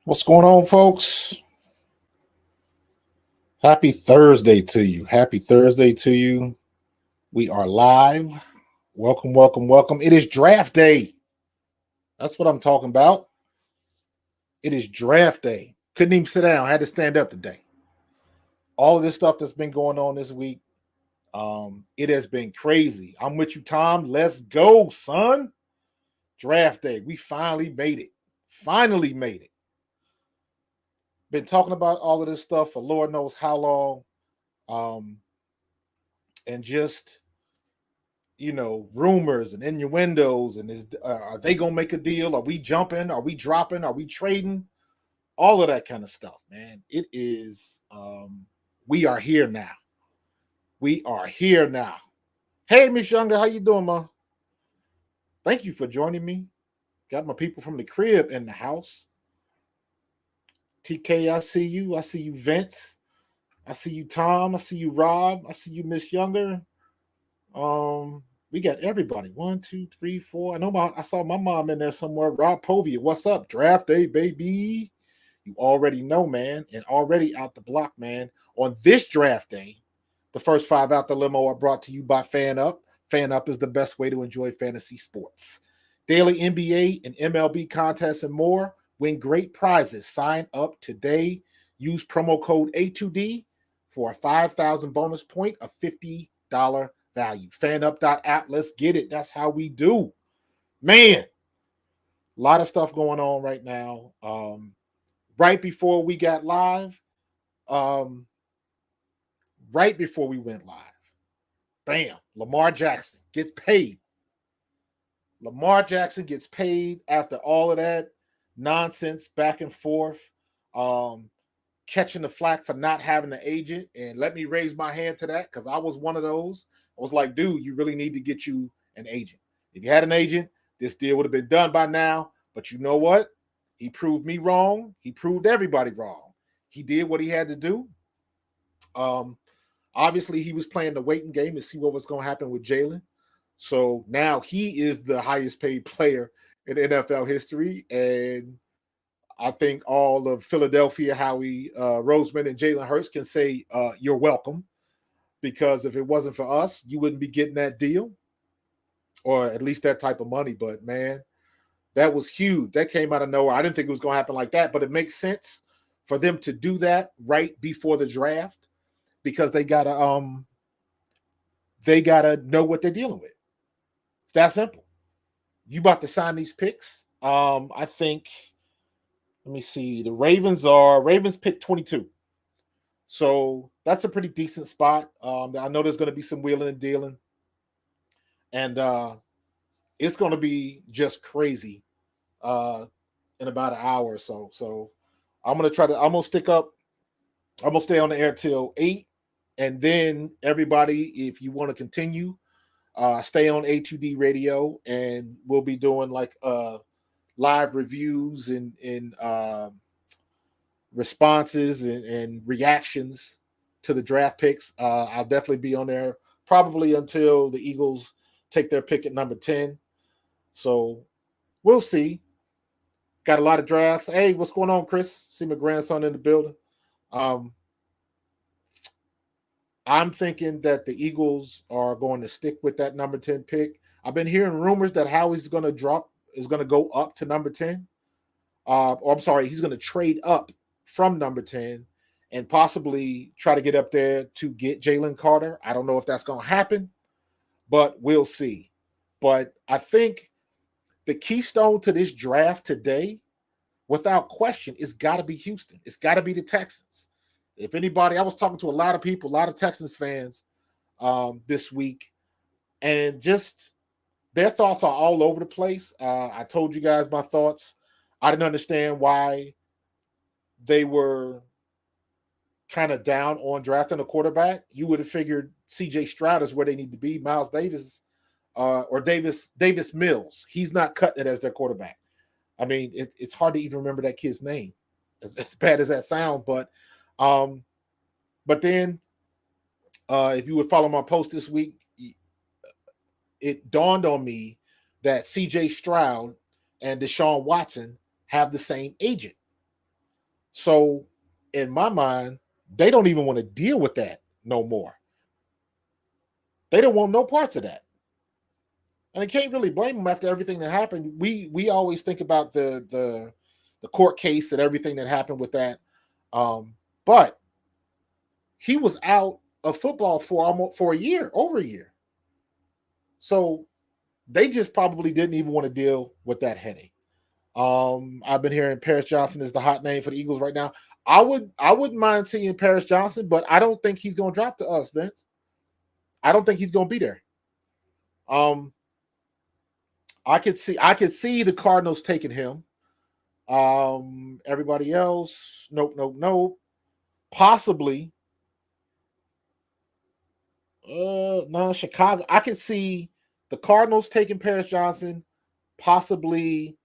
What's going on, folks? Happy Thursday to you. Happy Thursday to you. We are live. Welcome, welcome, welcome. It is draft day. That's what I'm talking about. It is draft day. Couldn't even sit down. Had to stand up today. All of this stuff that's been going on this week, it has been crazy. I'm with you, Tom. Let's go, son. Draft day. We finally made it. Finally made it. Been talking about all of this stuff for Lord knows how long. And just rumors and innuendos and are they gonna make a deal? Are we jumping? Are we dropping? Are we trading? All of that kind of stuff, man. It is. We are here now. We are here now. Hey, Miss Younger, how you doing, ma? Thank you for joining me. Got my people from the crib in the house. TK, I see you. I see you, Vince. I see you, Tom. I see you, Rob. I see you, Miss Younger. We got everybody. 1, 2, 3, 4. I saw my mom in there somewhere. Rob Povia, what's up? Draft day, baby. You already know, man, and already out the block, man. On this draft day, the first 5 out the limo are brought to you by Fan Up. Fan Up is the best way to enjoy fantasy sports. Daily NBA and MLB contests and more. Win great prizes. Sign up today. Use promo code A2D for a 5,000 bonus point of $50 value. Fanup.app. Let's get it. That's how we do. Man, a lot of stuff going on right now. Right before we got live, right before we went live, bam, Lamar Jackson gets paid. Lamar Jackson gets paid after all of that nonsense back and forth, catching the flack for not having an agent. And let me raise my hand to that because I was one of those. I was like, dude, you really need to get you an agent. If you had an agent, this deal would have been done by now. But you know what? He proved me wrong. He proved everybody wrong. He did what he had to do. Obviously, he was playing the waiting game to see what was going to happen with Jalen. So now he is the highest paid player in NFL history. And I think all of Philadelphia, Howie Roseman, and Jalen Hurts can say, you're welcome. Because if it wasn't for us, you wouldn't be getting that deal or at least that type of money. But, man, that was huge. That came out of nowhere. I didn't think it was going to happen like that, but it makes sense for them to do that right before the draft because they gotta know what they're dealing with. It's that simple. You about to sign these picks. I think, let me see. The Ravens pick 22. So that's a pretty decent spot. I know there's going to be some wheeling and dealing. And it's going to be just crazy in about an hour or so. So I'm going to stay on the air till 8. And then everybody, if you want to continue, stay on A2D radio and we'll be doing like live reviews and responses and reactions to the draft picks. I'll definitely be on there probably until the Eagles take their pick at number 10. So we'll see. Got a lot of drafts. Hey, what's going on, Chris? See my grandson in the building. I'm thinking that the Eagles are going to stick with that number 10 pick. I've been hearing rumors that Howie's going to go up to number 10. Or I'm sorry, he's going to trade up from number 10 and possibly try to get up there to get Jalen Carter. I don't know if that's going to happen, but we'll see. But I think the keystone to this draft today, without question, it's got to be Houston. It's got to be the Texans. If anybody, I was talking to a lot of people, a lot of Texans fans this week, and just their thoughts are all over the place. I told you guys my thoughts. I didn't understand why they were kind of down on drafting a quarterback. You would have figured C.J. Stroud is where they need to be. Miles Davis or Davis Mills. He's not cutting it as their quarterback. I mean, it's hard to even remember that kid's name, as bad as that sounds. But then if you would follow my post this week, it dawned on me that C.J. Stroud and Deshaun Watson have the same agent. So in my mind, they don't even want to deal with that no more. They don't want no parts of that. And I can't really blame them after everything that happened. We always think about the court case and everything that happened with that. But he was out of football for a year, over a year. So they just probably didn't even want to deal with that headache. I've been hearing Paris Johnson is the hot name for the Eagles right now. I wouldn't mind seeing Paris Johnson, but I don't think he's going to drop to us, Vince. I don't think he's going to be there. I could see the Cardinals taking him. Everybody else, nope. Possibly. No, Chicago. I could see the Cardinals taking Paris Johnson, possibly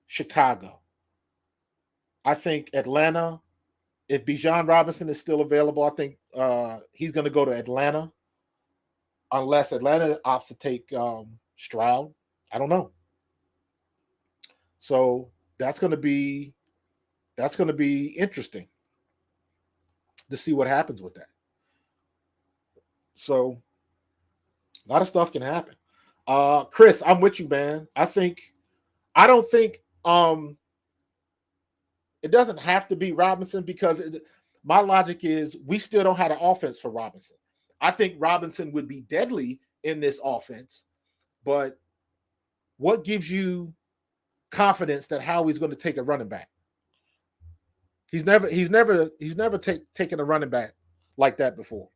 Chicago. I think Atlanta. If Bijan Robinson is still available, I think he's going to go to Atlanta, unless Atlanta opts to take Stroud. I don't know. So that's going to be interesting to see what happens with that. So a lot of stuff can happen. Chris, I'm with you, man. I don't think it doesn't have to be Robinson, because my logic is we still don't have an offense for Robinson. I think Robinson would be deadly in this offense, but what gives you confidence that Howie's going to take a running back? He's never taken a running back like that before.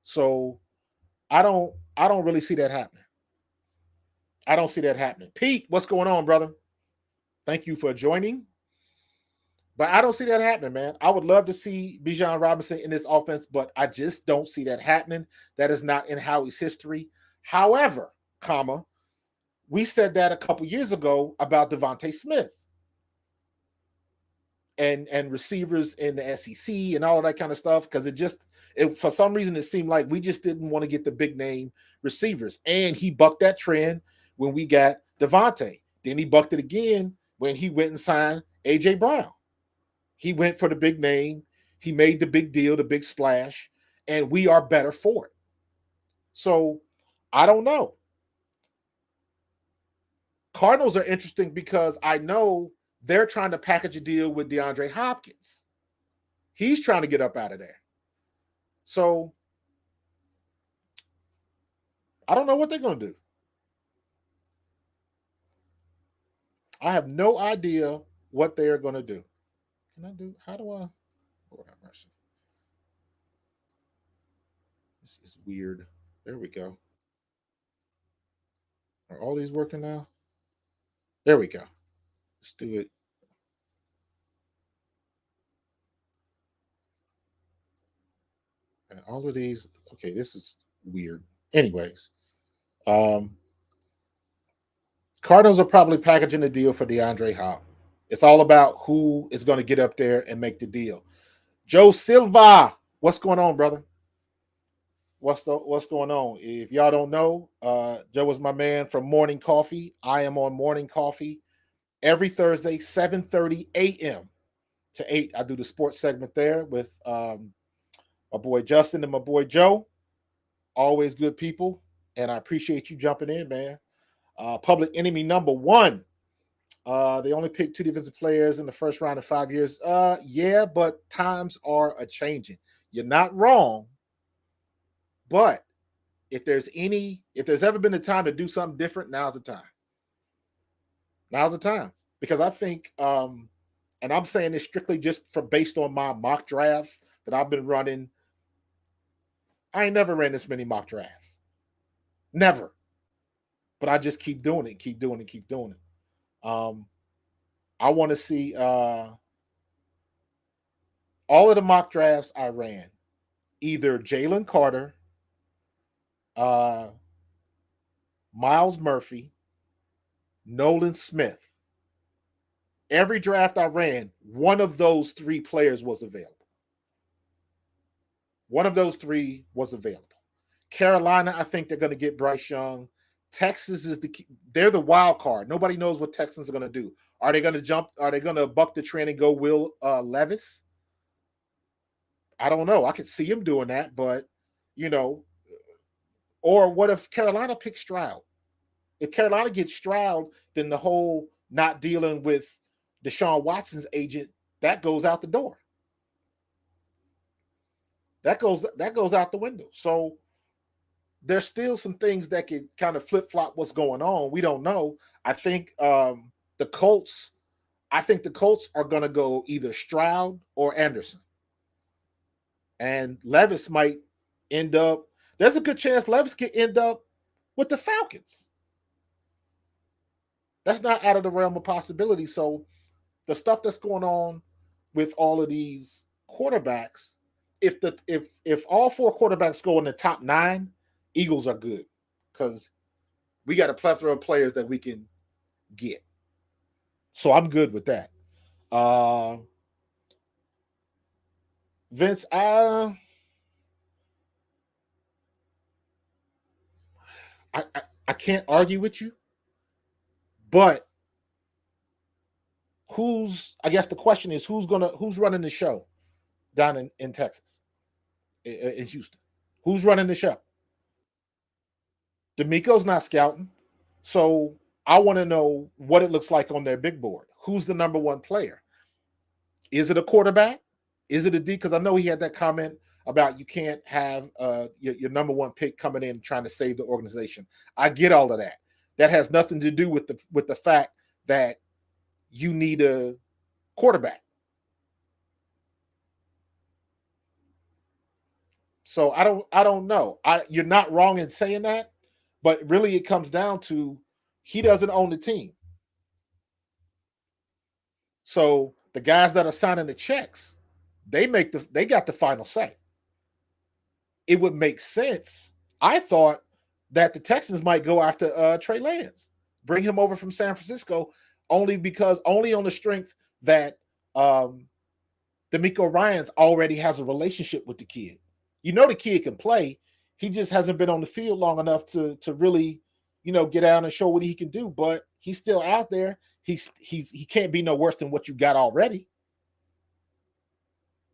So I don't really see that happening. I don't see that happening. Pete, what's going on, brother? Thank you for joining. But I don't see that happening, man. I would love to see Bijan Robinson in this offense, but I just don't see that happening. That is not in Howie's history. However, we said that a couple years ago about Devontae Smith and receivers in the SEC and all of that kind of stuff, because for some reason it seemed like we just didn't want to get the big name receivers. And he bucked that trend when we got Devontae. Then he bucked it again when he went and signed A.J. Brown. He went for the big name. He made the big deal, the big splash, and we are better for it. So I don't know. Cardinals are interesting because I know they're trying to package a deal with DeAndre Hopkins. He's trying to get up out of there. So I don't know what they're going to do. I have no idea what they are going to do. How do I? Lord have mercy. This is weird. There we go. Are all these working now? There we go. Let's do it. And all of these. Okay, this is weird. Anyways, Cardinals are probably packaging a deal for DeAndre Hopkins. It's all about who is going to get up there and make the deal. Joe Silva, what's going on, brother? What's going on? If y'all don't know, Joe is my man from Morning Coffee. I am on Morning Coffee every Thursday, 7:30 a.m. to 8. I do the sports segment there with my boy Justin and my boy Joe. Always good people, and I appreciate you jumping in, man. Public enemy number one. They only picked 2 defensive players in the first round in 5 years. Yeah, but times are a changing. You're not wrong. But if there's ever been a time to do something different, now's the time. Now's the time. Because I think, and I'm saying this strictly just based on my mock drafts that I've been running. I ain't never ran this many mock drafts. Never. But I just keep doing it. I want to see all of the mock drafts I ran. Either Jalen Carter, Myles Murphy, Nolan Smith. Every draft I ran, one of those 3 players was available. One of those 3 was available. Carolina, I think they're going to get Bryce Young. Texas they're the wild card. Nobody knows what Texans are going to do. Are they going to jump? Are they going to buck the trend and go Will Levis? I don't know. I could see him doing that, but you know, or what if Carolina picks Stroud? If Carolina gets Stroud, then the whole not dealing with Deshaun Watson's agent, that goes out the door. That goes out the window. So there's still some things that could kind of flip flop what's going on. We don't know. I think the Colts. I think the Colts are going to go either Stroud or Anderson, and Levis might end up. There's a good chance Levis could end up with the Falcons. That's not out of the realm of possibility. So the stuff that's going on with all of these quarterbacks, if all four quarterbacks go in the top 9, Eagles are good because we got a plethora of players that we can get. So I'm good with that. Vince, I can't argue with you, but I guess the question is who's running the show down in Texas, in Houston? Who's running the show? D'Amico's not scouting. So I want to know what it looks like on their big board. Who's the number one player? Is it a quarterback? Is it a D? Because I know he had that comment about you can't have your number one pick coming in trying to save the organization. I get all of that. That has nothing to do with the fact that you need a quarterback. So I don't know. You're not wrong in saying that, but really it comes down to he doesn't own the team. So the guys that are signing the checks, they got the final say. It would make sense. I thought that the Texans might go after Trey Lance, bring him over from San Francisco, only on the strength that D'Amico Ryans already has a relationship with the kid. You know the kid can play. He just hasn't been on the field long enough to really, get out and show what he can do. But he's still out there. He can't be no worse than what you got already.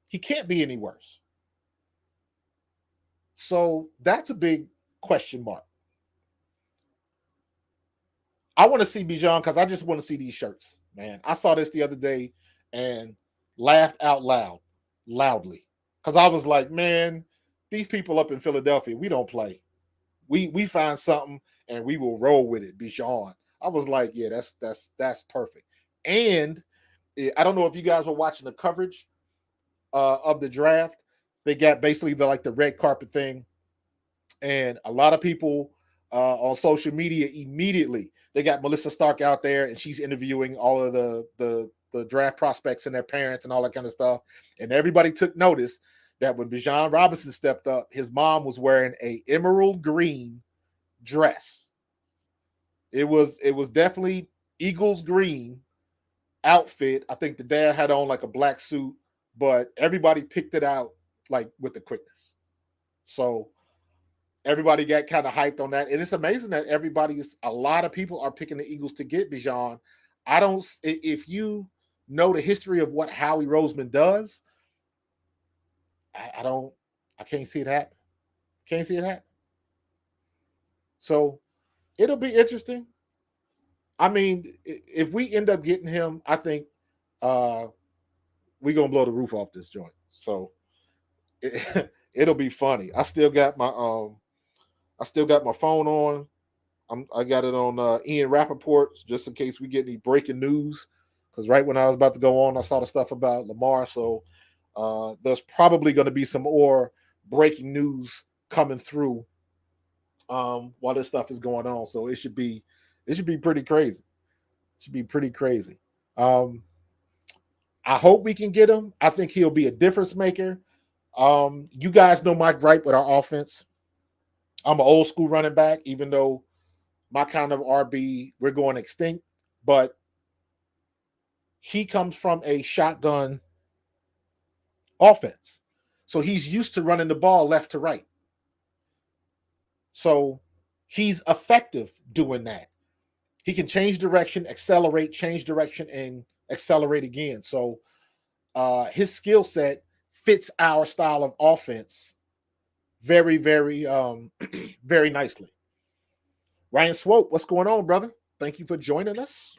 He can't be any worse. So that's a big question mark. I want to see Bijan because I just want to see these shirts, man. I saw this the other day and laughed out loudly. Because I was like, man, these people up in Philadelphia, we don't play. We find something and we will roll with it, Bijan. I was like, yeah, that's perfect. And I don't know if you guys were watching the coverage of the draft. They got basically the red carpet thing, and a lot of people on social media immediately they got Melissa Stark out there, and she's interviewing all of the draft prospects and their parents and all that kind of stuff. And everybody took notice that when Bijan Robinson stepped up, his mom was wearing a emerald green dress. It was definitely Eagles green outfit. I think the dad had on like a black suit, but everybody picked it out like with the quickness. So everybody got kind of hyped on that. And it's amazing that a lot of people are picking the Eagles to get Bijan. If you know the history of what Howie Roseman does, I can't see it happen. Can't see it happen. So it'll be interesting. I mean, if we end up getting him, I think we're going to blow the roof off this joint. So it'll be funny. I still got my phone on. I got it on Ian Rappaport just in case we get any breaking news. Because right when I was about to go on, I saw the stuff about Lamar. So there's probably going to be some more breaking news coming through while this stuff is going on. So it should be pretty crazy. It should be pretty crazy. I hope we can get him. I think he'll be a difference maker. You guys know my gripe with our offense. I'm an old school running back, even though my kind of RB, we're going extinct. But he comes from a shotgun offense. So he's used to running the ball left to right. So he's effective doing that. He can change direction, accelerate, change direction, and accelerate again. So his skill set fits our style of offense very, very, very nicely. Ryan Swope, what's going on, brother? Thank you for joining us.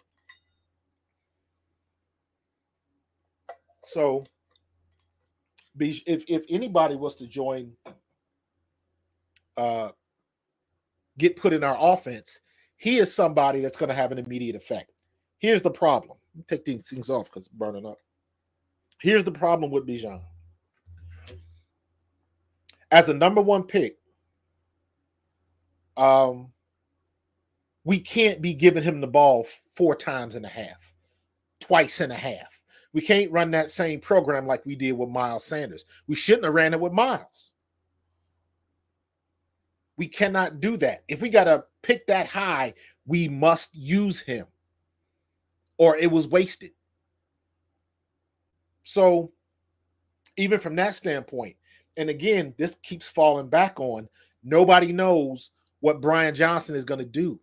So, if anybody was to join, get put in our offense, he is somebody that's going to have an immediate effect. Here's the problem. Let me take these things off because it's burning up. Here's the problem with Bijan. As a number one pick, we can't be giving him the ball 4 times and a half, twice and a half. We can't run that same program like we did with Miles Sanders. We shouldn't have ran it with Miles. We cannot do that. If we got to pick that high, we must use him or it was wasted. So even from that standpoint, and again, this keeps falling back on, nobody knows what Brian Johnson is going to do.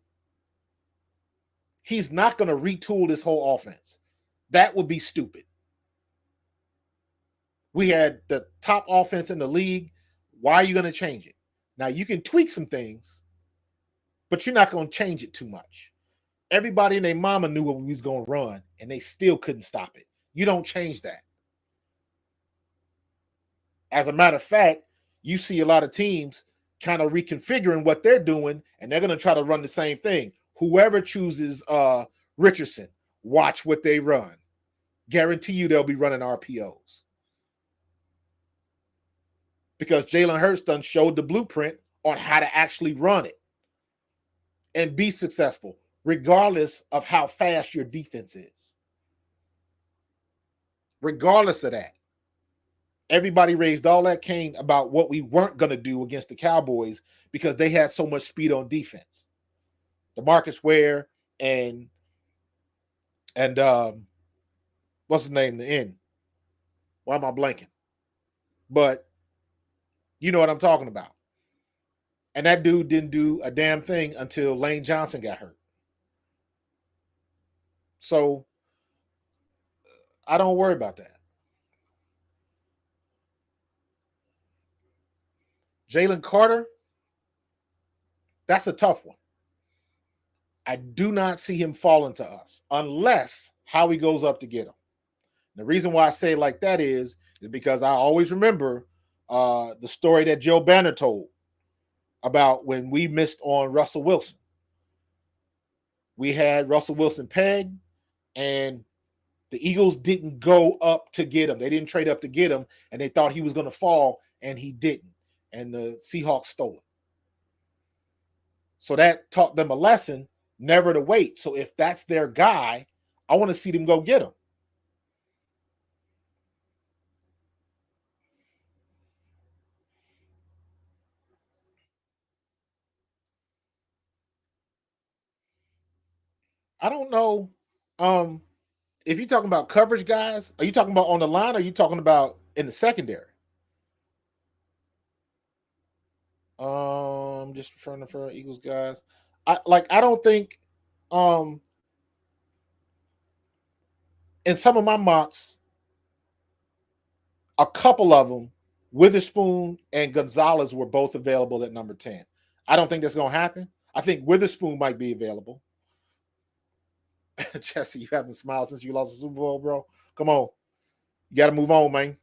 He's not going to retool this whole offense. That would be stupid. We had the top offense in the league. Why are you going to change it? Now, you can tweak some things, but you're not going to change it too much. Everybody and their mama knew what we was going to run, and they still couldn't stop it. You don't change that. As a matter of fact, you see a lot of teams kind of reconfiguring what they're doing, and they're going to try to run the same thing. Whoever chooses Richardson, watch what they run. Guarantee you they'll be running RPOs. Because Jalen Hurts done showed the blueprint on how to actually run it and be successful, regardless of how fast your defense is. Regardless of that. Everybody raised all that cane about what we weren't going to do against the Cowboys because they had so much speed on defense. DeMarcus Ware and what's his name? The end. Why am I blanking? But you know what I'm talking about. And that dude didn't do a damn thing until Lane Johnson got hurt. So I don't worry about that. Jalen Carter, that's a tough one. I do not see him falling to us unless Howie goes up to get him. The reason why I say it like that is because I always remember the story that Joe Banner told about when we missed on Russell Wilson. We had Russell Wilson pegged, and the Eagles didn't go up to get him. They didn't trade up to get him, and they thought he was going to fall, and he didn't. And the Seahawks stole it. So that taught them a lesson, never to wait. So if that's their guy, I want to see them go get him. I don't know. If you're talking about coverage guys, are you talking about on the line or are you talking about in the secondary? Just referring to Eagles guys. I don't think in some of my mocks, a couple of them, Witherspoon and Gonzalez were both available at number 10. I don't think that's going to happen. I think Witherspoon might be available. Jesse, you haven't smiled since you lost the Super Bowl, bro. Come on. You got to move on, man.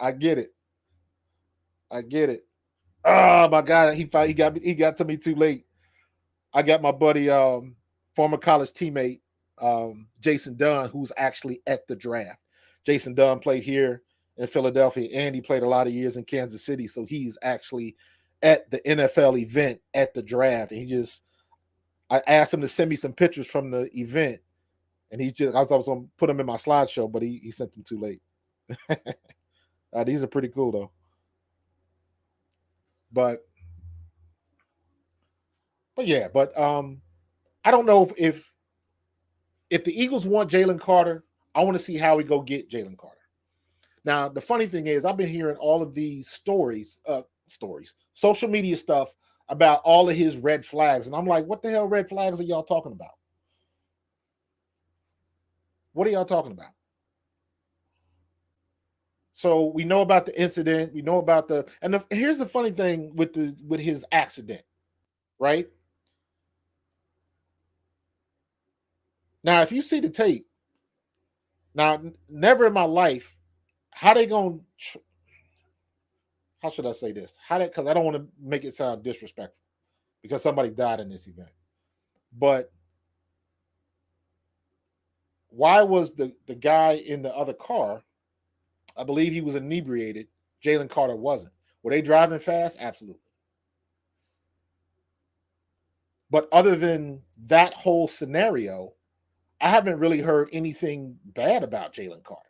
I get it. I get it. Oh my God, he got to me too late. I got my buddy, former college teammate, Jason Dunn, who's actually at the draft. Jason Dunn played here in Philadelphia, and he played a lot of years in Kansas City, so he's actually at the NFL event at the draft. And I asked him to send me some pictures from the event, and I was going to put them in my slideshow, but he sent them too late. These are pretty cool though. But yeah, I don't know if the Eagles want Jalen Carter, I want to see how we go get Jalen Carter. Now, the funny thing is, I've been hearing all of these stories, social media stuff about all of his red flags. And I'm like, what the hell red flags are y'all talking about? What are y'all talking about? So we know about the incident. We know about here's the funny thing with his accident, right? Now, if you see the tape, now never in my life, how they going to how should I say this? How that because I don't want to make it sound disrespectful because somebody died in this event. But why was the guy in the other car? I believe he was inebriated. Jalen Carter wasn't. Were they driving fast? Absolutely. But other than that whole scenario, I haven't really heard anything bad about Jalen Carter.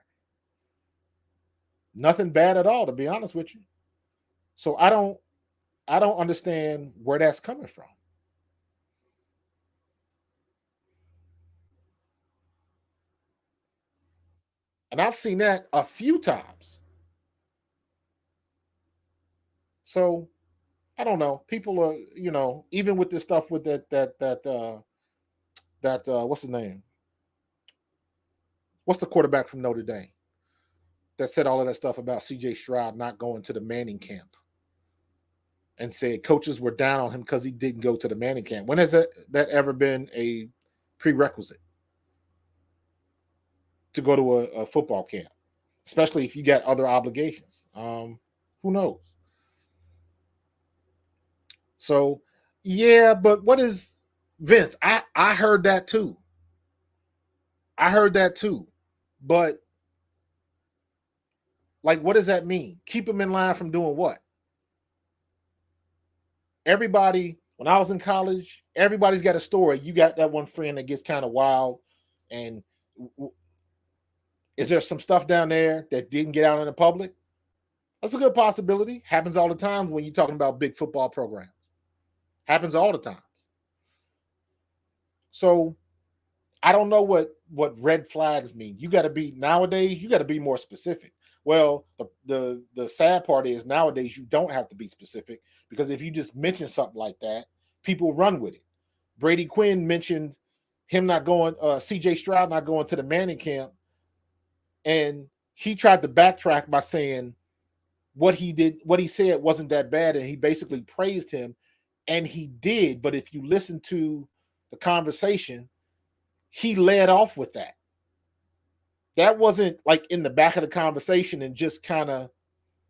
Nothing bad at all, to be honest with you. So I don't understand where that's coming from. And I've seen that a few times. So I don't know. People are, even with this stuff with that what's his name? What's the quarterback from Notre Dame that said all of that stuff about CJ Stroud not going to the Manning camp and said coaches were down on him because he didn't go to the Manning camp? When has that ever been a prerequisite to go to a football camp, especially if you got other obligations? Who knows? So, yeah, but what is Vince? I heard that too. I heard that too. But like, what does that mean? Keep them in line from doing what? Everybody, when I was in college, everybody's got a story. You got that one friend that gets kind of wild. And is there some stuff down there that didn't get out in the public? That's a good possibility. Happens all the time when you're talking about big football programs. Happens all the time. So I don't know what red flags mean. You got to be nowadays. You got to be more specific. Well, the sad part is nowadays you don't have to be specific because if you just mention something like that, people run with it. Brady Quinn mentioned him not going, CJ Stroud not going to the Manning camp, and he tried to backtrack by saying what he said wasn't that bad, and he basically praised him, and he did. But if you listen to the conversation, he led off with that. That wasn't like in the back of the conversation and just kind of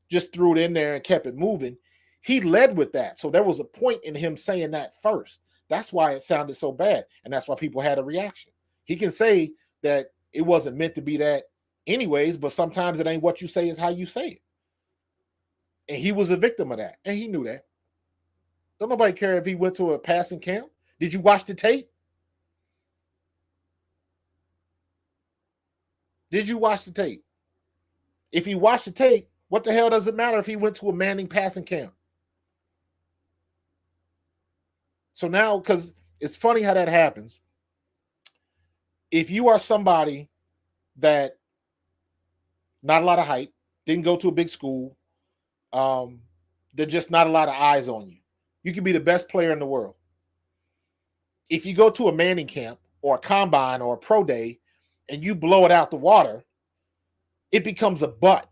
just threw it in there and kept it moving. He led with that. So there was a point in him saying that first. That's why it sounded so bad. And that's why people had a reaction. He can say that it wasn't meant to be that anyways, but sometimes it ain't what you say, is how you say it. And he was a victim of that. And he knew that. Don't nobody care if he went to a passing camp. Did you watch the tape? Did you watch the tape? If you watch the tape, what the hell does it matter if he went to a Manning passing camp? So now, because it's funny how that happens. If you are somebody that not a lot of height, didn't go to a big school, there's just not a lot of eyes on you. You can be the best player in the world. If you go to a Manning camp or a combine or a pro day and you blow it out the water, it becomes a butt.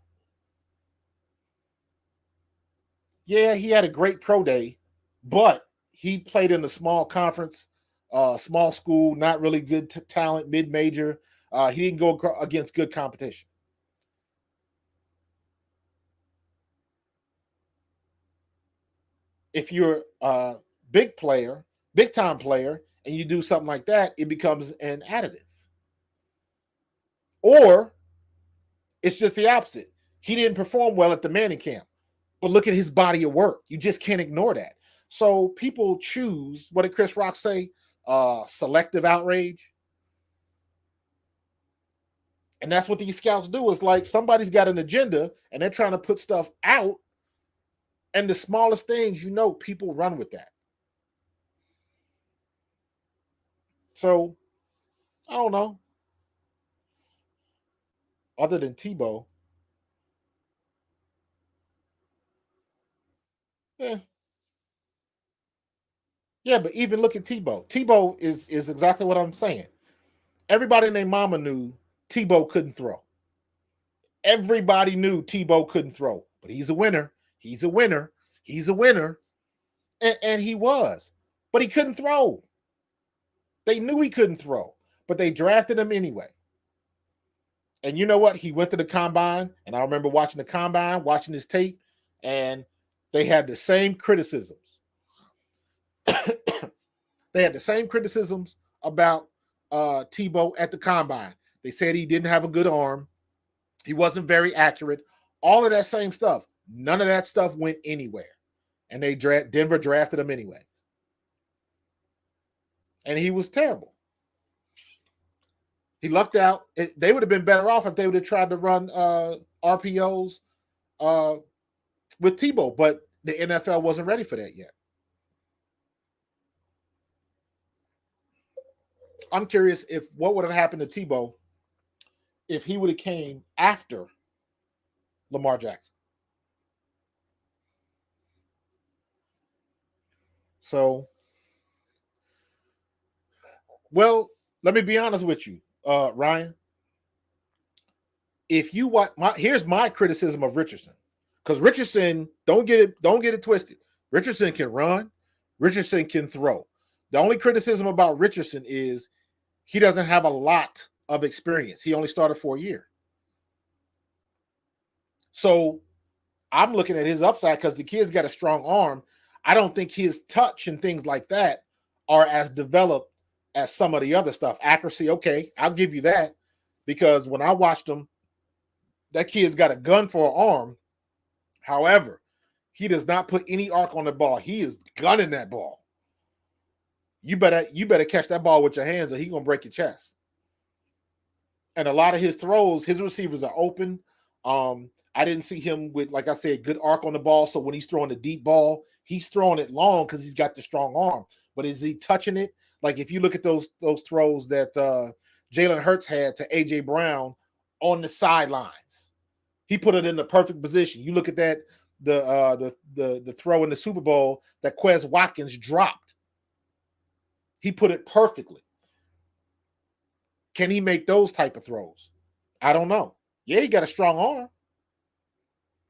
Yeah, he had a great pro day, but he played in a small conference, small school, not really good talent, mid-major. He didn't go against good competition. If you're a big player, big time player, and you do something like that, it becomes an additive. Or it's just the opposite. He didn't perform well at the Manning camp, but look at his body of work. You just can't ignore that. So people choose, what did Chris Rock say? Selective outrage. And that's what these scouts do. Is like somebody's got an agenda and they're trying to put stuff out. And the smallest things, people run with that. So I don't know. Other than Tebow, yeah, yeah. But even look at Tebow. Tebow is exactly what I'm saying. Everybody named Mama knew Tebow couldn't throw. Everybody knew Tebow couldn't throw, but he's a winner. He's a winner. He's a winner. And he was. But he couldn't throw. They knew he couldn't throw, but they drafted him anyway. And you know what? He went to the combine, and I remember watching the combine, watching his tape, and they had the same criticisms. They had the same criticisms about Tebow at the combine. They said he didn't have a good arm. He wasn't very accurate. All of that same stuff. None of that stuff went anywhere. And Denver drafted him anyway. And he was terrible. He lucked out. They would have been better off if they would have tried to run RPOs with Tebow, but the NFL wasn't ready for that yet. I'm curious if what would have happened to Tebow if he would have came after Lamar Jackson. So, well, let me be honest with you, Ryan. If you watch, here's my criticism of Richardson, because Richardson, don't get it twisted. Richardson can run, Richardson can throw. The only criticism about Richardson is he doesn't have a lot of experience. He only started for a year. So I'm looking at his upside because the kid's got a strong arm. I don't think his touch and things like that are as developed as some of the other stuff. Accuracy, okay, I'll give you that, because when I watched him, that kid's got a gun for an arm. However, he does not put any arc on the ball. He is gunning that ball. You better catch that ball with your hands or he's going to break your chest. And a lot of his throws, his receivers are open. I didn't see him with, like I said, good arc on the ball. So when he's throwing the deep ball, he's throwing it long because he's got the strong arm. But is he touching it? Like if you look at those throws that Jalen Hurts had to A.J. Brown on the sidelines, he put it in the perfect position. You look at that, the throw in the Super Bowl that Quez Watkins dropped. He put it perfectly. Can he make those type of throws? I don't know. Yeah, he got a strong arm.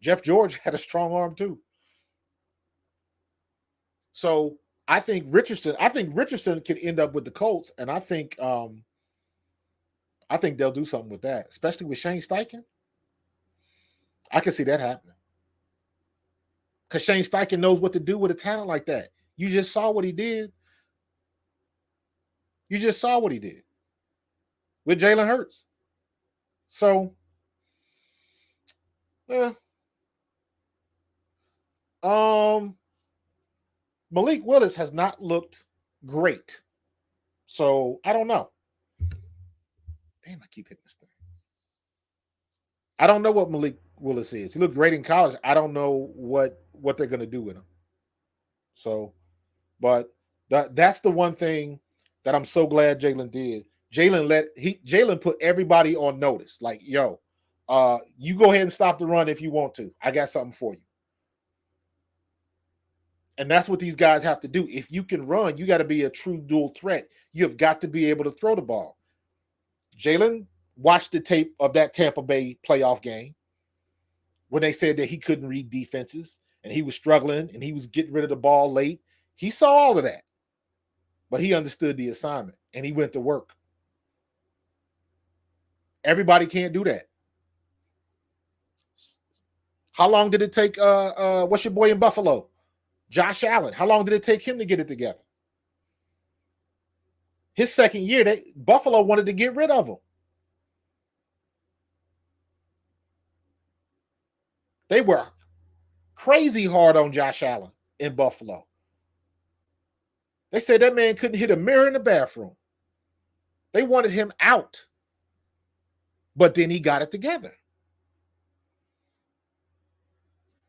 Jeff George had a strong arm too. So I think Richardson can end up with the Colts, and I think they'll do something with that, especially with Shane Steichen. I can see that happening. Because Shane Steichen knows what to do with a talent like that. You just saw what he did. You just saw what he did with Jalen Hurts. So, yeah. Malik Willis has not looked great. So, I don't know. Damn, I keep hitting this thing. I don't know what Malik Willis is. He looked great in college. I don't know what they're going to do with him. So, but that's the one thing that I'm so glad Jalen did. Jalen put everybody on notice. Like, yo, you go ahead and stop the run if you want to. I got something for you. And that's what these guys have to do. If you can run, you got to be a true dual threat. You have got to be able to throw the ball. Jalen watched the tape of that Tampa Bay playoff game when they said that he couldn't read defenses and he was struggling and he was getting rid of the ball late. He saw all of that, but he understood the assignment and he went to work. Everybody can't do that. How long did it take what's your boy in Buffalo? Josh Allen. How long did it take him to get it together? His second year, Buffalo wanted to get rid of him. They were crazy hard on Josh Allen in Buffalo. They said that man couldn't hit a mirror in the bathroom. They wanted him out. But then he got it together.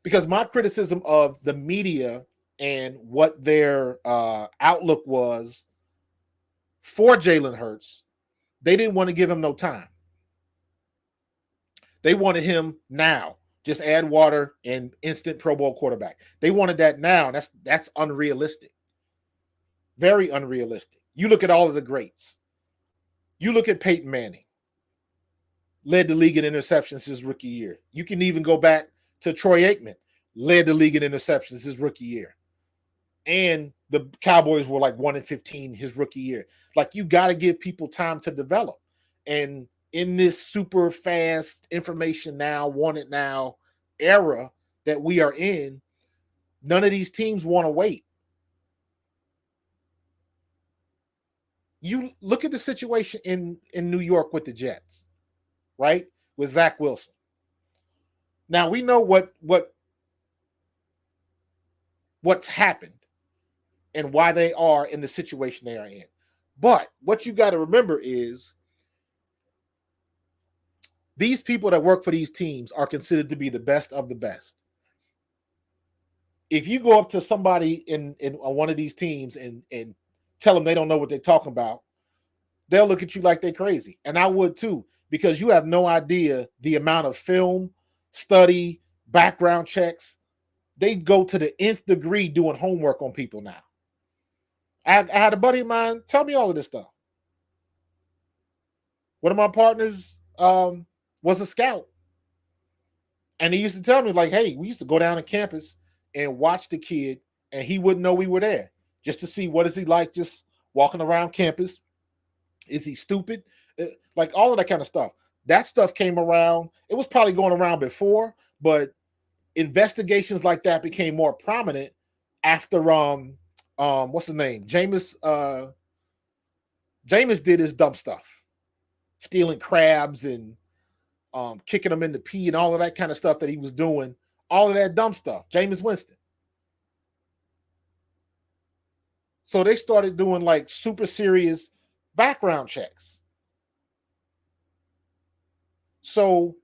Because my criticism of the media and what their outlook was for Jalen Hurts, they didn't want to give him no time. They wanted him now. Just add water and instant Pro Bowl quarterback. They wanted that now. That's unrealistic. Very unrealistic. You look at all of the greats. You look at Peyton Manning. led the league in interceptions his rookie year. You can even go back to Troy Aikman, led the league in interceptions his rookie year. And the Cowboys were like 1-15 his rookie year. Like, you got to give people time to develop. And in this super fast information now, want it now era that we are in, none of these teams want to wait. You look at the situation in New York with the Jets, right? With Zach Wilson. Now we know what's happened and why they are in the situation they are in. But what you got to remember is these people that work for these teams are considered to be the best of the best. If you go up to somebody in one of these teams and tell them they don't know what they're talking about, they'll look at you like they're crazy. And I would too, because you have no idea the amount of film, study, background checks. They go to the nth degree doing homework on people now. I had a buddy of mine tell me all of this stuff. One of my partners was a scout. And he used to tell me, like, hey, we used to go down to campus and watch the kid, and he wouldn't know we were there, just to see what is he like just walking around campus. Is he stupid? Like, all of that kind of stuff. That stuff came around. It was probably going around before, but investigations like that became more prominent after what's his name? Jameis did his dumb stuff. Stealing crabs and kicking them in the pee and all of that kind of stuff that he was doing. All of that dumb stuff. Jameis Winston. So they started doing like super serious background checks. So,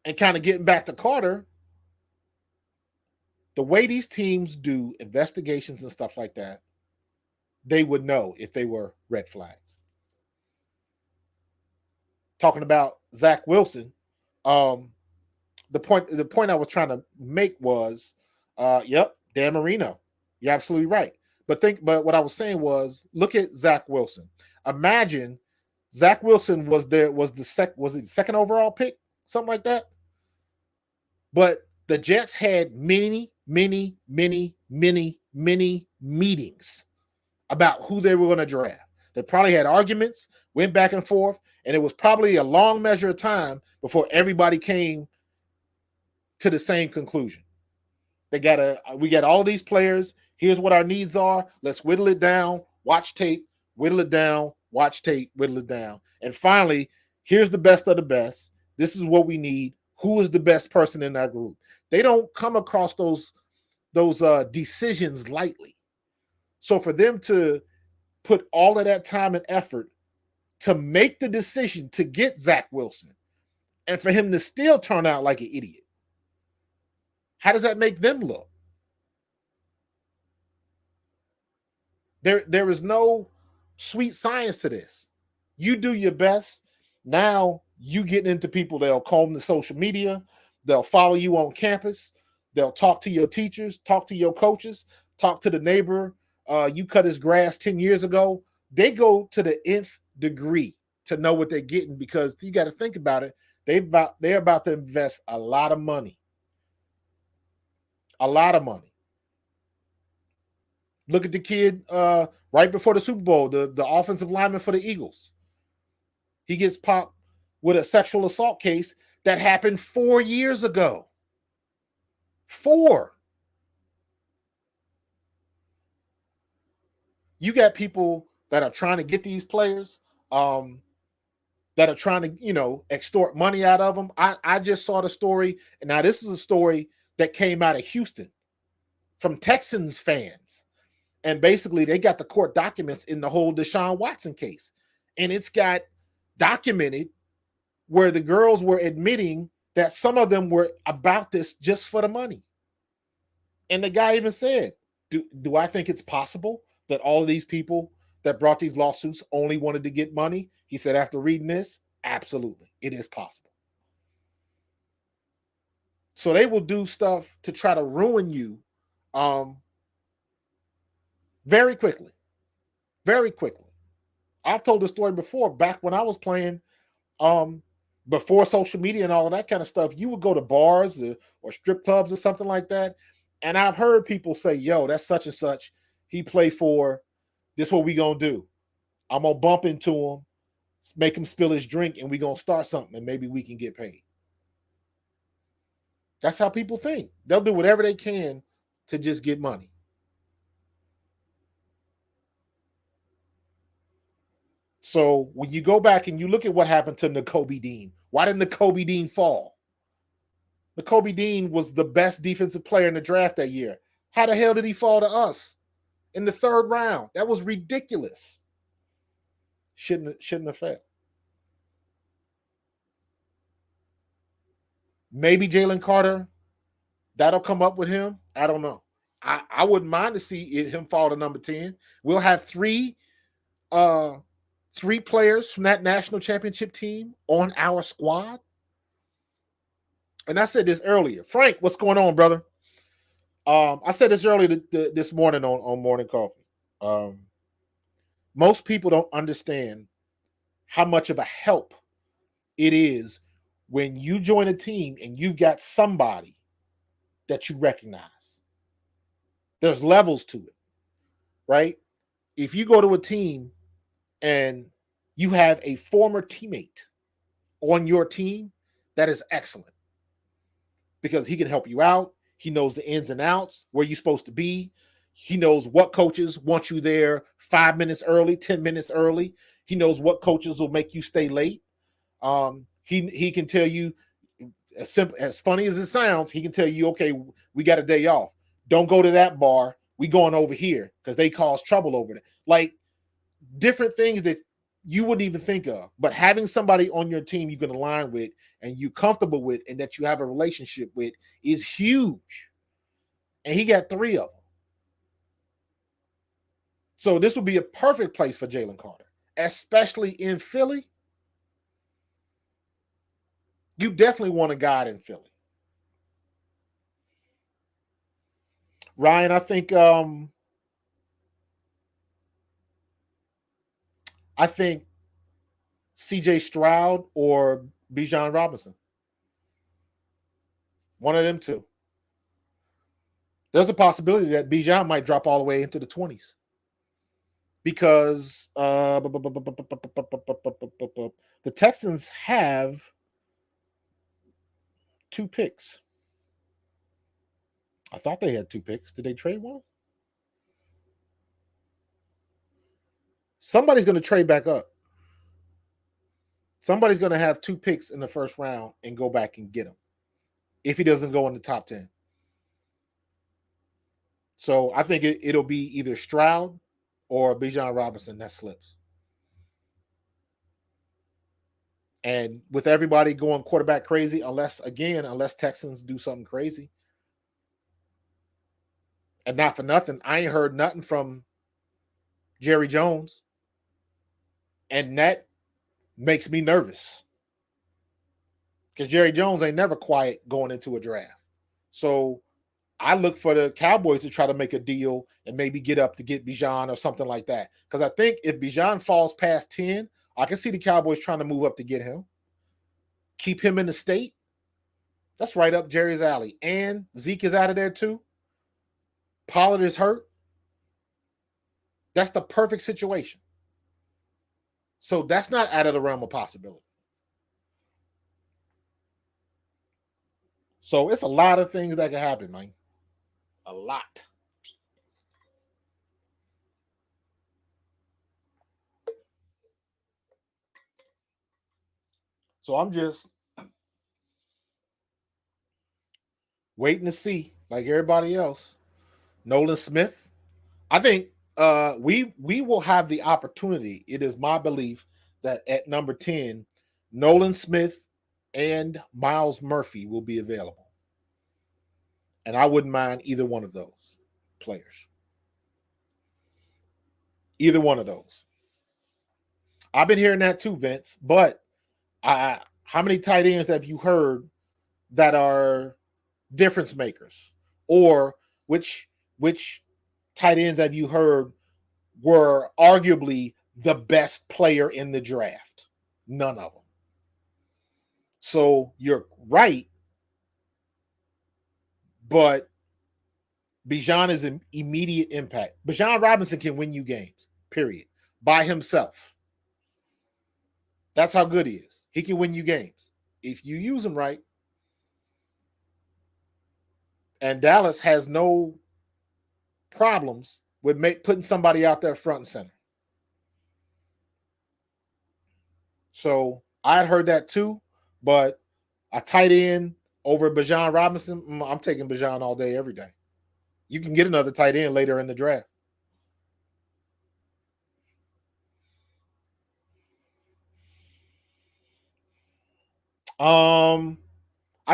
and kind of getting back to Carter, the way these teams do investigations and stuff like that, they would know if they were red flags. Talking about Zach Wilson, the point I was trying to make was, Dan Marino. You're absolutely right. But what I was saying was, look at Zach Wilson. Imagine Zach Wilson was the second overall pick, something like that. But the Jets had many meetings about who they were going to draft. They probably had arguments, went back and forth, and it was probably a long measure of time before everybody came to the same conclusion. We got all these players. Here's what our needs are. Let's whittle it down, watch tape, whittle it down, watch tape, whittle it down. And finally, here's the best of the best. This is what we need. Who is the best person in that group? They don't come across those decisions lightly. So for them to put all of that time and effort to make the decision to get Zach Wilson, and for him to still turn out like an idiot, how does that make them look? There is no sweet science to this. You do your best. Now you get into people that'll comb the social media. They'll follow you on campus. They'll talk to your teachers, talk to your coaches, talk to the neighbor. You cut his grass 10 years ago. They go to the nth degree to know what they're getting, because you got to think about it. They're about to invest a lot of money. A lot of money. Look at the kid right before the Super Bowl, the offensive lineman for the Eagles. He gets popped with a sexual assault case that happened 4 years ago. 4. You got people that are trying to get these players, that are trying to, extort money out of them. I just saw the story, and now this is a story that came out of Houston from Texans fans. And basically, they got the court documents in the whole Deshaun Watson case. And it's got documented where the girls were admitting that some of them were about this just for the money. And the guy even said, do I think it's possible that all of these people that brought these lawsuits only wanted to get money? He said, after reading this, absolutely, it is possible. So they will do stuff to try to ruin you very quickly. Very quickly. I've told the story before. Back when I was playing, before social media and all of that kind of stuff, you would go to bars or strip clubs or something like that. And I've heard people say, yo, that's such and such. He play for, this what we gonna do. I'm gonna bump into him, make him spill his drink, and we gonna start something, and maybe we can get paid. That's how people think. They'll do whatever they can to just get money. So when you go back and you look at what happened to Nakobe Dean, why did Nakobe Dean fall? Nakobe Dean was the best defensive player in the draft that year. How the hell did he fall to us in the 3rd round? That was ridiculous. Shouldn't have failed. Maybe Jalen Carter, that'll come up with him. I don't know. I wouldn't mind to see him fall to number 10. We'll have three players from that national championship team on our squad. And I said this earlier. Frank, what's going on, brother? I said this earlier this morning on Morning Coffee. Most people don't understand how much of a help it is when you join a team and you've got somebody that you recognize. There's levels to it, right? If you go to a team and you have a former teammate on your team, that is excellent because he can help you out. He knows the ins and outs, where you're supposed to be. He knows what coaches want you there 5 minutes early, 10 minutes early. He knows what coaches will make you stay late. He can tell you, as simple, as funny as it sounds, he can tell you, okay, we got a day off. Don't go to that bar. We going over here because they cause trouble over there. Like different things that you wouldn't even think of. But having somebody on your team you can align with and you're comfortable with and that you have a relationship with is huge. And he got 3 of them. So this would be a perfect place for Jalen Carter, especially in Philly. You definitely want a guy in Philly. Ryan, I think CJ Stroud or Bijan Robinson. One of them two. There's a possibility that Bijan might drop all the way into the 20s. Because the Texans have 2 picks. I thought they had 2 picks. Did they trade one? Somebody's going to trade back up. Somebody's going to have 2 picks in the first round and go back and get him if he doesn't go in the top 10. So I think it'll be either Stroud or Bijan Robinson that slips. And with everybody going quarterback crazy, unless Texans do something crazy. And not for nothing, I ain't heard nothing from Jerry Jones. And that makes me nervous. Because Jerry Jones ain't never quiet going into a draft. So I look for the Cowboys to try to make a deal and maybe get up to get Bijan or something like that. Because I think if Bijan falls past 10, I can see the Cowboys trying to move up to get him. Keep him in the state. That's right up Jerry's alley. And Zeke is out of there too. Pollard is hurt. That's the perfect situation. So that's not out of the realm of possibility. So it's a lot of things that can happen, man. A lot. So I'm just waiting to see, like everybody else. Nolan Smith. I think we will have the opportunity. It is my belief that at number 10, Nolan Smith and Myles Murphy will be available. And I wouldn't mind either one of those players. Either one of those. I've been hearing that too, Vince. But how many tight ends have you heard that are difference makers? Or which tight ends have you heard were arguably the best player in the draft? None of them. So you're right, but Bijan is an immediate impact. Bijan Robinson can win you games, period, by himself. That's how good he is. He can win you games if you use him right. And Dallas has no problems with putting somebody out there front and center. So I had heard that too, but a tight end over Bijan Robinson, I'm taking Bijan all day, every day. You can get another tight end later in the draft. I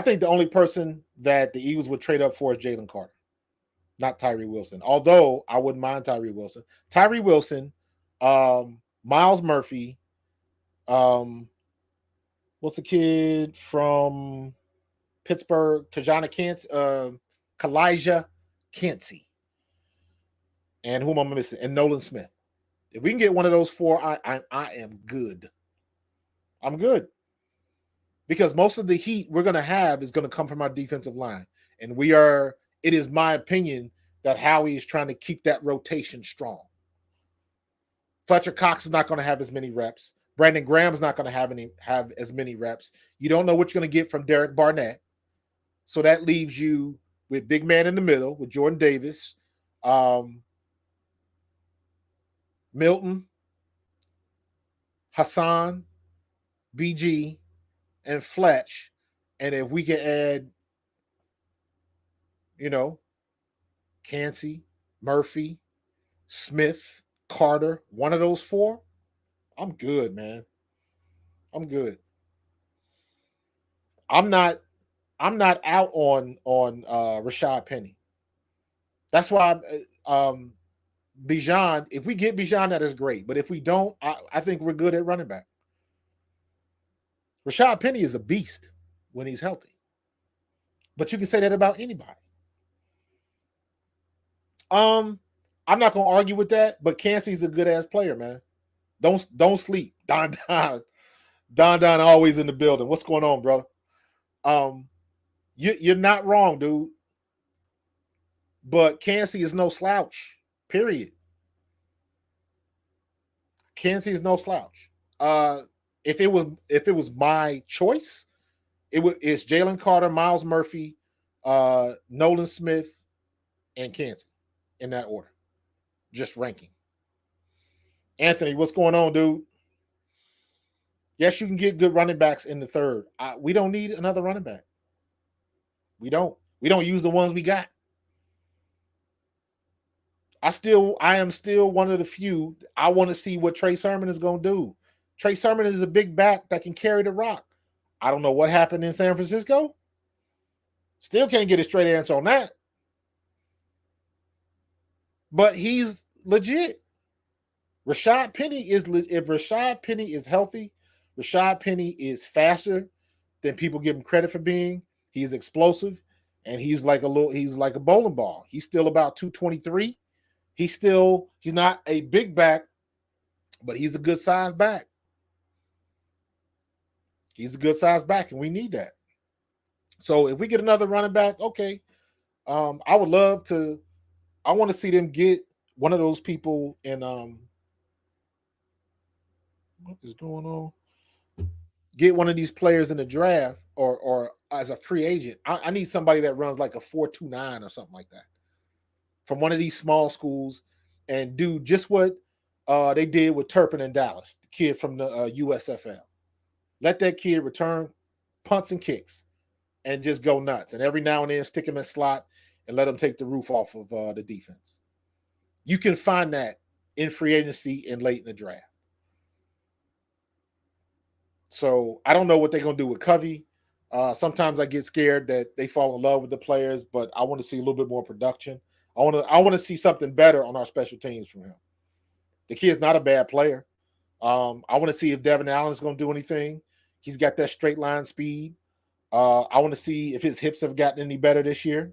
think the only person that the Eagles would trade up for is Jalen Carter, not Tyree Wilson. Although I wouldn't mind Tyree Wilson. Tyree Wilson, Myles Murphy, what's the kid from Pittsburgh? Kalijah Cansey. And whom am I missing? And Nolan Smith. If we can get one of those four, I am good. I'm good. Because most of the heat we're going to have is going to come from our defensive line. And it is my opinion that Howie is trying to keep that rotation strong. Fletcher Cox is not going to have as many reps. Brandon Graham is not going to have as many reps. You don't know what you're going to get from Derek Barnett. So that leaves you with big man in the middle with Jordan Davis, Milton, Hassan, BG, and Fletch. And if we can add, Cansey, Murphy, Smith, Carter, one of those four, I'm good, man. I'm good. I'm not out on Rashad Penny. That's why Bijan, if we get Bijan, that is great. But if we don't, I think we're good at running back. Rashad Penny is a beast when he's healthy. But you can say that about anybody. I'm not gonna argue with that, but Cansey's a good ass player, man. Don't sleep. Don always in the building. What's going on, bro? You're not wrong, dude. But Cansey is no slouch. Period. Cansey is no slouch. If it was my choice, it's Jalen Carter, Myles Murphy, Nolan Smith, and Cansey in that order. Just ranking. Anthony, what's going on, dude? Yes, you can get good running backs in the third. We don't need another running back. We don't. We don't use the ones we got. I am still one of the few. I want to see what Trey Sermon is going to do. Trey Sermon is a big back that can carry the rock. I don't know what happened in San Francisco. Still can't get a straight answer on that. But he's legit. Rashad Penny if Rashad Penny is healthy, Rashad Penny is faster than people give him credit for being. He's explosive, and he's like a bowling ball. He's still about 223. He's not a big back, but he's a good size back. He's a good size back, and we need that. So if we get another running back, okay. I would love to. I want to see them get one of those people in. What is going on? Get one of these players in the draft or as a free agent. I need somebody that runs like a 4.29 or something like that from one of these small schools and do just what they did with Turpin in Dallas, the kid from the USFL. Let that kid return punts and kicks and just go nuts. And every now and then stick him in slot and let him take the roof off of the defense. You can find that in free agency and late in the draft. So I don't know what they're going to do with Covey. Sometimes I get scared that they fall in love with the players, but I want to see a little bit more production. I want to see something better on our special teams from him. The kid's not a bad player. I want to see if Devin Allen is going to do anything. He's got that straight line speed. I want to see if his hips have gotten any better this year,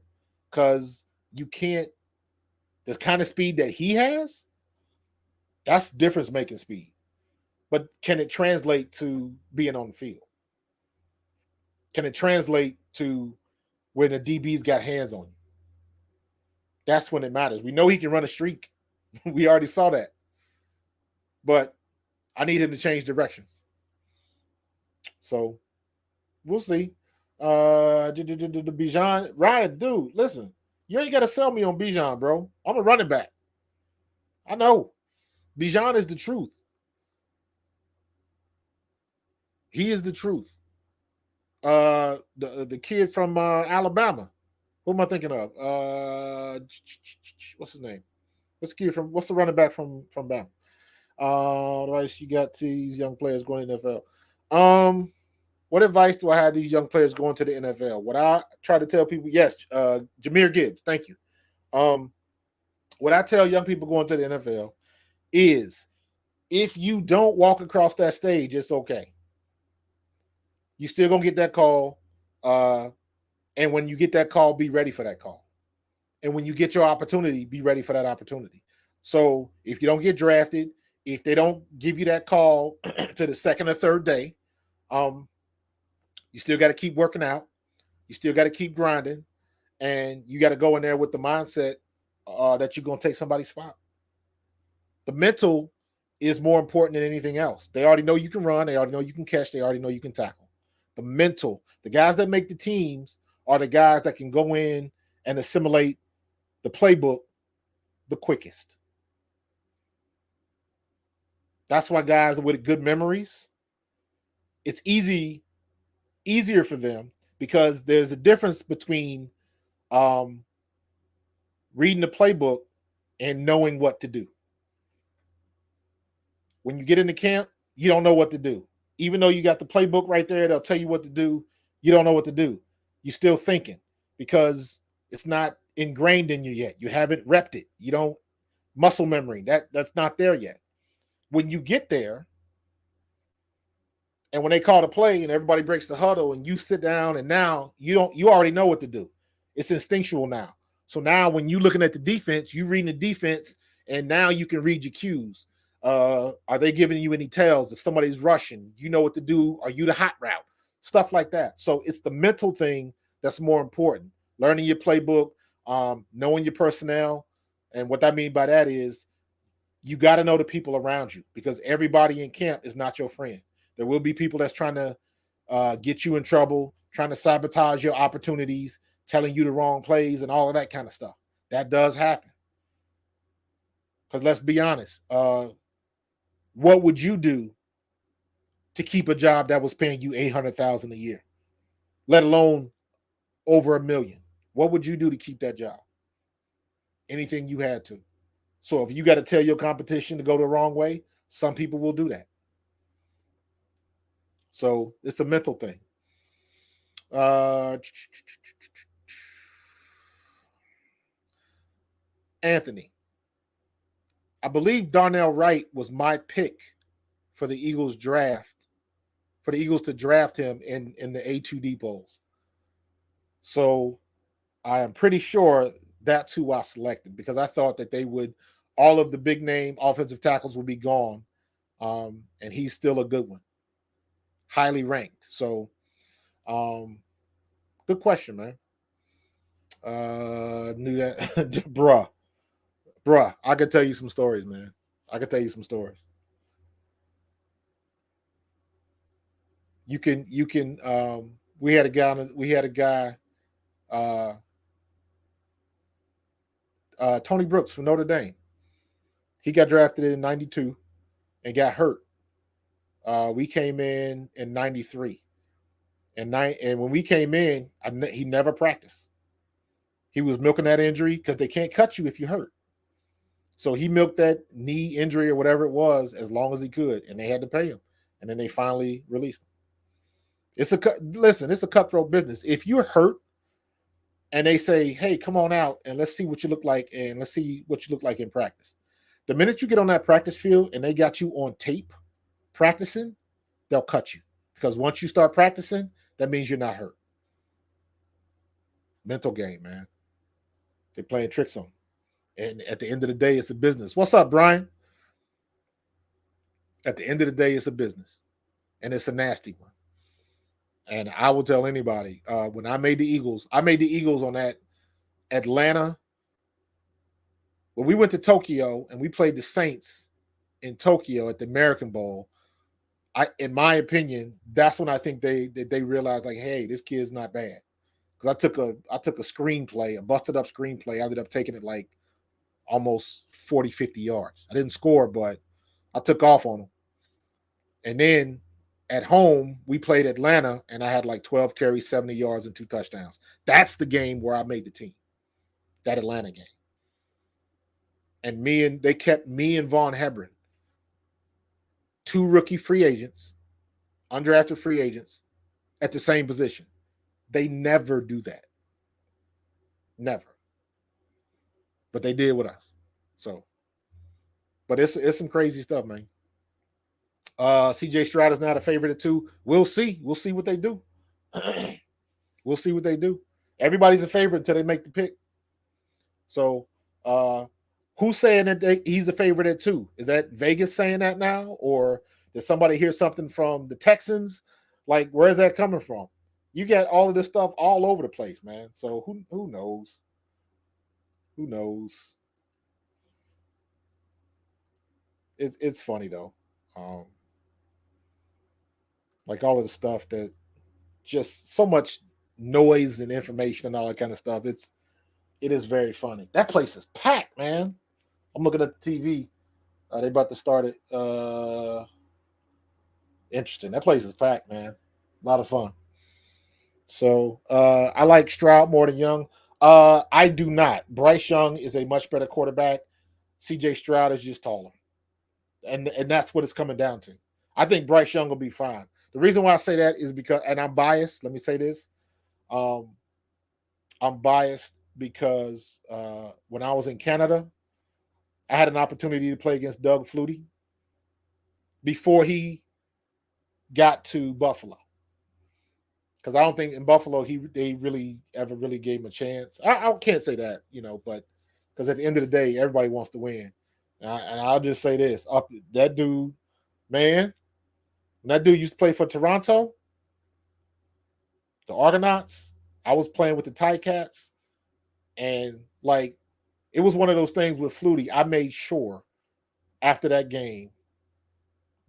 because you can't. The kind of speed that he has, that's difference making speed. But can it translate to being on the field? Can it translate to when the DB's got hands on you? That's when it matters. We know he can run a streak. We already saw that. But I need him to change directions. So we'll see. Bijan, Ryan, dude, listen, you ain't got to sell me on Bijan, bro. I'm a running back. I know. Bijan is the truth. He is the truth. The kid from Alabama. Who am I thinking of? What's his name? What's the running back from Bama? Advice you got to these young players going to the NFL? What advice do I have to these young players going to the NFL? What I try to tell people, yes, Jahmyr Gibbs, thank you. What I tell young people going to the NFL is if you don't walk across that stage, it's okay. You still gonna get that call. And when you get that call, be ready for that call. And when you get your opportunity, be ready for that opportunity. So if you don't get drafted, if they don't give you that call to the second or third day, you still got to keep working out. You still got to keep grinding. And you got to go in there with the mindset that you're going to take somebody's spot. The mental is more important than anything else. They already know you can run. They already know you can catch. They already know you can tackle. The mental, the guys that make the teams are the guys that can go in and assimilate the playbook the quickest. That's why guys with good memories, it's easier for them because there's a difference between reading the playbook and knowing what to do. When you get into camp, you don't know what to do. Even though you got the playbook right there, they'll tell you what to do. You don't know what to do. You're still thinking because it's not ingrained in you yet. You haven't repped it. You don't muscle memory. That's not there yet. When you get there, and when they call the play and everybody breaks the huddle and you sit down and now you already know what to do. It's instinctual now. So now when you're looking at the defense, you reading the defense and now you can read your cues. Are they giving you any tells? If somebody's rushing, you know what to do. Are you the hot route? Stuff like that. So it's the mental thing that's more important. Learning your playbook, knowing your personnel. And what I mean by that is you got to know the people around you because everybody in camp is not your friend. There will be people that's trying to get you in trouble, trying to sabotage your opportunities, telling you the wrong plays and all of that kind of stuff. That does happen. Because let's be honest, what would you do to keep a job that was paying you $800,000 a year, let alone over $1 million? What would you do to keep that job? Anything you had to. So if you got to tell your competition to go the wrong way, some people will do that. So it's a mental thing. Anthony, I believe Darnell Wright was my pick for the Eagles draft, for the Eagles to draft him in the A2 polls. So I am pretty sure that's who I selected because I thought that all of the big name offensive tackles would be gone. And he's still a good one. Highly ranked. So good question, man. Knew that. Bruh, I could tell you some stories, man. I could tell you some stories. You can we had a guy Tony Brooks from Notre Dame. He got drafted in 92 and got hurt. We came in 93. And when we came in, he never practiced. He was milking that injury because they can't cut you if you hurt. So he milked that knee injury or whatever it was as long as he could, and they had to pay him. And then they finally released him. It's a cutthroat business. If you're hurt and they say, hey, come on out and let's see what you look like and let's see what you look like in practice. The minute you get on that practice field and they got you on tape practicing, they'll cut you. Because once you start practicing, that means you're not hurt. Mental game, man. They're playing tricks on. And at the end of the day, it's a business. What's up, Brian? At the end of the day, it's a business. And it's a nasty one. And I will tell anybody, when I made the Eagles on that Atlanta. When we went to Tokyo and we played the Saints in Tokyo at the American Bowl, in my opinion, that's when I think they realized, like, hey, this kid's not bad. Because I took a screenplay, a busted up screenplay. I ended up taking it like almost 40, 50 yards. I didn't score, but I took off on them. And then at home, we played Atlanta, and I had like 12 carries, 70 yards, and 2 touchdowns. That's the game where I made the team, that Atlanta game. And they kept me and Vaughn Hebron, 2 rookie free agents, undrafted free agents, at the same position. They never do that. Never. But they did with us. So, but it's some crazy stuff, man. CJ Stroud is not a favorite at 2. We'll see. We'll see what they do. We'll see what they do. Everybody's a favorite until they make the pick. So, who's saying that he's a favorite at 2? Is that Vegas saying that now? Or did somebody hear something from the Texans? Like, where's that coming from? You got all of this stuff all over the place, man. So who knows? Who knows? It's funny though. Like all of the stuff that just so much noise and information and all that kind of stuff. It is very funny. That place is packed, man. I'm looking at the TV. They about to start it. Interesting. That place is packed, man. A lot of fun. So I like Stroud more than Young. I do not. Bryce Young is a much better quarterback. CJ Stroud is just taller. And that's what it's coming down to. I think Bryce Young will be fine. The reason why I say that is because, and I'm biased. Let me say this. I'm biased because when I was in Canada, I had an opportunity to play against Doug Flutie before he got to Buffalo. Because I don't think in Buffalo they really ever really gave him a chance. I can't say that, but because at the end of the day, everybody wants to win. And I'll just say this: that dude, man, when that dude used to play for Toronto, the Argonauts, I was playing with the Ticats, and like it was one of those things with Flutie. I made sure after that game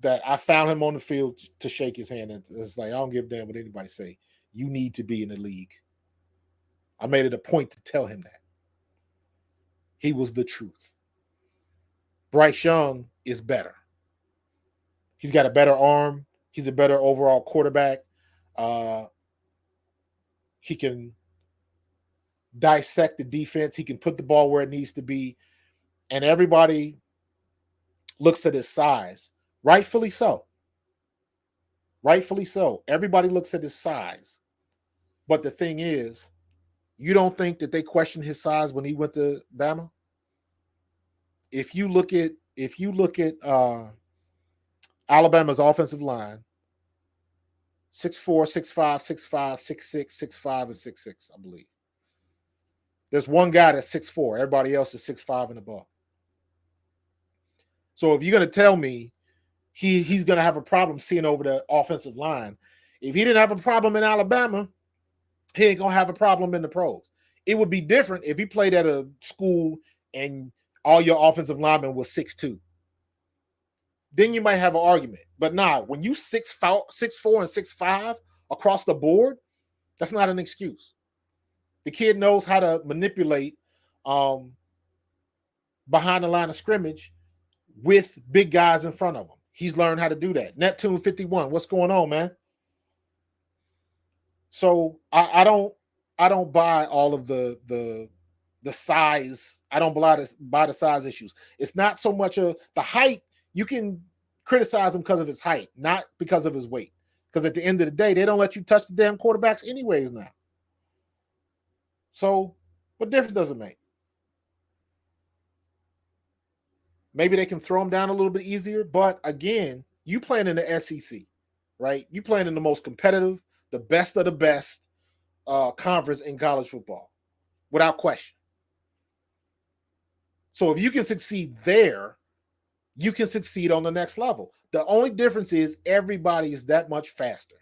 that I found him on the field to shake his hand. And it's like, I don't give a damn what anybody say. You need to be in the league. I made it a point to tell him that. He was the truth. Bryce Young is better. He's got a better arm. He's a better overall quarterback. He can dissect the defense. He can put the ball where it needs to be. And everybody looks at his size. Rightfully so. Rightfully so. Everybody looks at his size. But the thing is, you don't think that they questioned his size when he went to Bama? If you look at Alabama's offensive line, 6'4", 6'5", 6'5", 6'6", 6'5", and 6'6", I believe. There's one guy that's 6'4". Everybody else is 6'5" and above. So if you're going to tell me he's going to have a problem seeing over the offensive line, if he didn't have a problem in Alabama, he ain't going to have a problem in the pros. It would be different if he played at a school and all your offensive linemen was 6'2". Then you might have an argument. But nah, when you 6'4", and 6'5" across the board, that's not an excuse. The kid knows how to manipulate behind the line of scrimmage with big guys in front of him. He's learned how to do that. Neptune 51, what's going on, man? So I don't buy all of the size. I don't buy the size issues. It's not so much the height. You can criticize him because of his height, not because of his weight. Because at the end of the day, they don't let you touch the damn quarterbacks anyways now. So what difference does it make? Maybe they can throw him down a little bit easier. But again, you playing in the SEC, right? You playing in the most competitive, the best of the best conference in college football, without question. So if you can succeed there, you can succeed on the next level. The only difference is everybody is that much faster.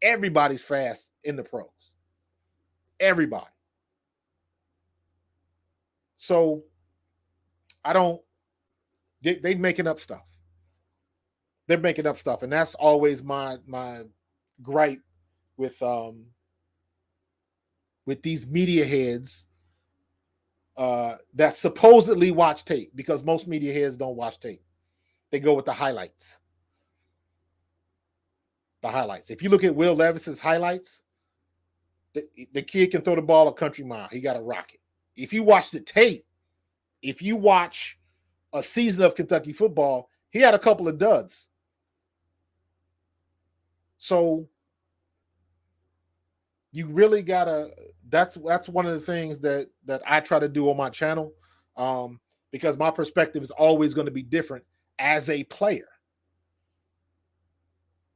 Everybody's fast in the pros. Everybody. So I don't. They making up stuff. They're making up stuff, and that's always my gripe with these media heads that supposedly watch tape, because most media heads don't watch tape. They go with the highlights. The highlights. If you look at Will Levis's highlights, the kid can throw the ball a country mile. He got a rocket. If you watch the tape, if you watch a season of Kentucky football, he had a couple of duds. So you really gotta. That's one of the things that I try to do on my channel, because my perspective is always going to be different as a player.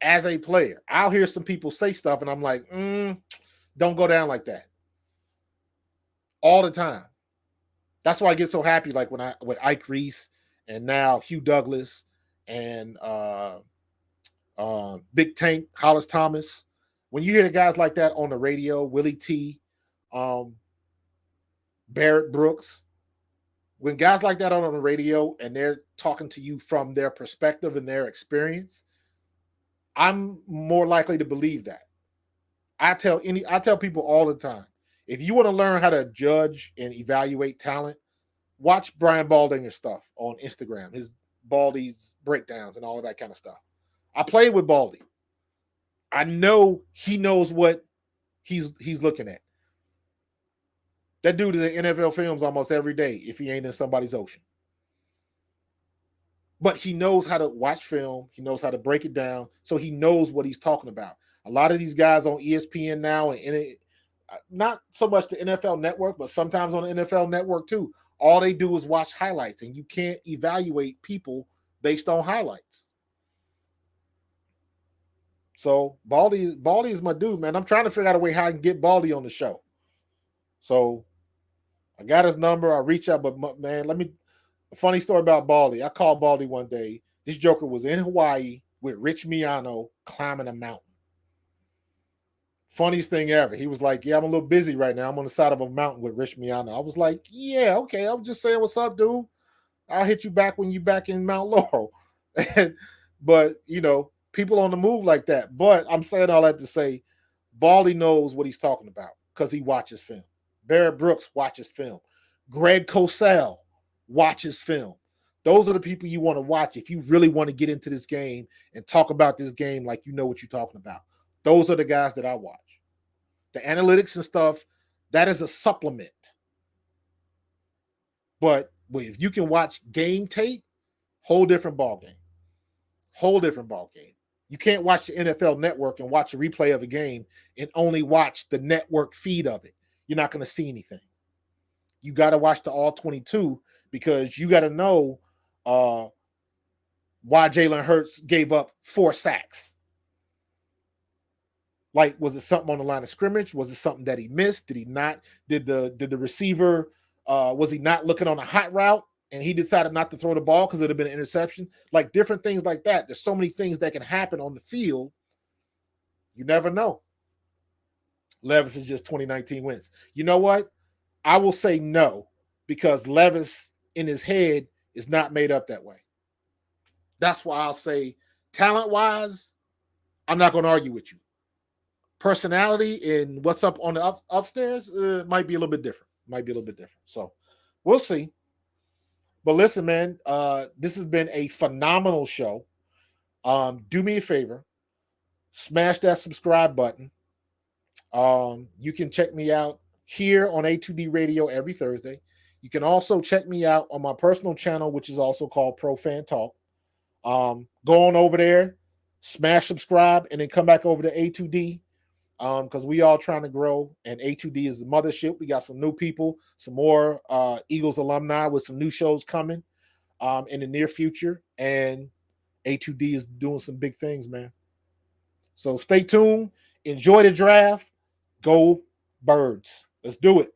As a player, I'll hear some people say stuff, and I'm like, don't go down like that. All the time. That's why I get so happy, like with Ike Reese and now Hugh Douglas and Big Tank, Hollis Thomas. When you hear the guys like that on the radio, Willie T, Barrett Brooks, when guys like that are on the radio and they're talking to you from their perspective and their experience, I'm more likely to believe that. I tell people all the time, if you want to learn how to judge and evaluate talent, watch Brian Baldinger's stuff on Instagram, his Baldy's breakdowns and all of that kind of stuff. I played with Baldy. I know he knows what he's looking at. That dude is in NFL films almost every day if he ain't in somebody's ocean. But he knows how to watch film. He knows how to break it down. So he knows what he's talking about. A lot of these guys on ESPN now, and not so much the NFL Network, but sometimes on the NFL Network too, all they do is watch highlights, and you can't evaluate people based on highlights. So Baldy is my dude, man. I'm trying to figure out a way how I can get Baldy on the show. So I got his number. I reach out, but man, a funny story about Baldy. I called Baldy one day. This joker was in Hawaii with Rich Miano climbing a mountain. Funniest thing ever. He was like, yeah, I'm a little busy right now. I'm on the side of a mountain with Rich Miano. I was like, yeah, okay. I'm just saying, what's up, dude? I'll hit you back when you back in Mount Laurel. But, people on the move like that. But I'm saying all that to say, Baldy knows what he's talking about because he watches film. Barrett Brooks watches film. Greg Cosell watches film. Those are the people you want to watch if you really want to get into this game and talk about this game like you know what you're talking about. Those are the guys that I watch. The analytics and stuff, that is a supplement. But if you can watch game tape, whole different ball game. Whole different ball game. You can't watch the NFL Network and watch a replay of a game and only watch the network feed of it. You're not going to see anything. You got to watch the all 22 because you got to know why Jalen Hurts gave up 4 sacks. Like, was it something on the line of scrimmage? Was it something that he missed? Did he not? Did the receiver, was he not looking on a hot route and he decided not to throw the ball because it would have been an interception? Like, different things like that. There's so many things that can happen on the field. You never know. Levis is just 2019 wins. You know what? I will say no, because Levis in his head is not made up that way. That's why I'll say talent-wise, I'm not going to argue with you. Personality and what's up on the upstairs might be a little bit different. So we'll see. But listen, man, this has been a phenomenal show. Do me a favor. Smash that subscribe button. You can check me out here on A2D Radio every Thursday. You can also check me out on my personal channel, which is also called Pro Fan Talk. Go on over there, smash subscribe, and then come back over to A2D. Because we all trying to grow, and A2D is the mothership. We got some new people, some more Eagles alumni with some new shows coming in the near future, and A2D is doing some big things, man. So stay tuned, enjoy the draft, go Birds. Let's do it.